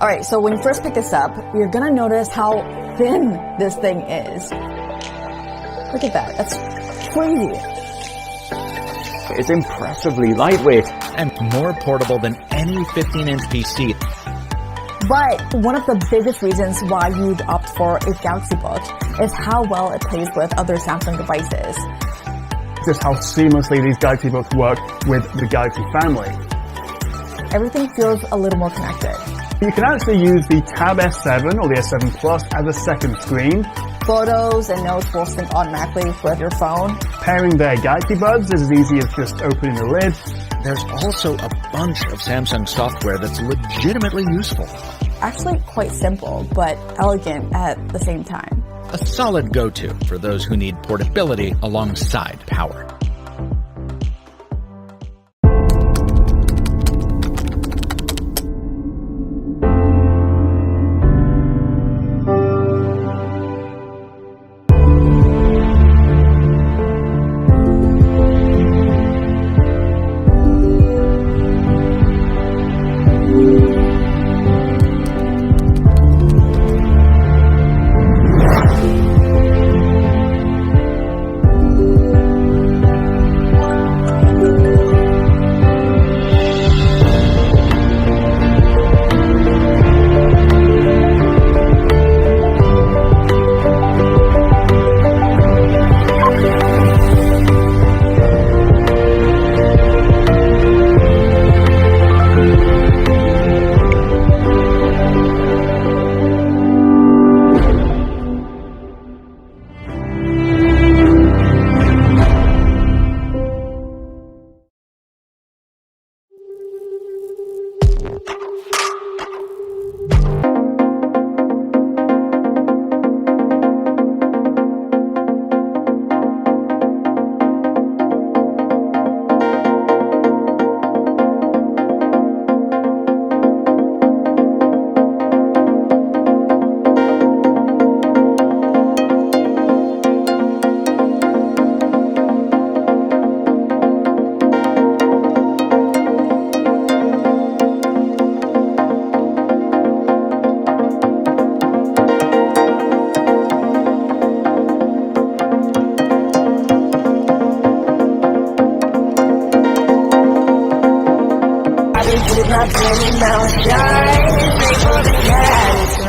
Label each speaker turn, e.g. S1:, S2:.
S1: Alright, so when you first pick this up, you're gonna notice how thin this thing is. Look at that, that's crazy.
S2: It's impressively lightweight.
S3: And more portable than any 15-inch PC.
S1: But one of the biggest reasons why you'd opt for a Galaxy Book is how well it plays with other Samsung devices.
S4: Just how seamlessly these Galaxy Books work with the Galaxy family.
S1: Everything feels a little more connected.
S4: You can actually use the Tab S7 or the S7 Plus as a second screen.
S1: Photos and notes will sync automatically with your phone.
S4: Pairing their Galaxy Buds is as easy as just opening the lid.
S3: There's also a bunch of Samsung software that's legitimately useful.
S1: Actually quite simple, but elegant at the same time.
S3: A solid go-to for those who need portability alongside power.
S5: Now, die for the cat.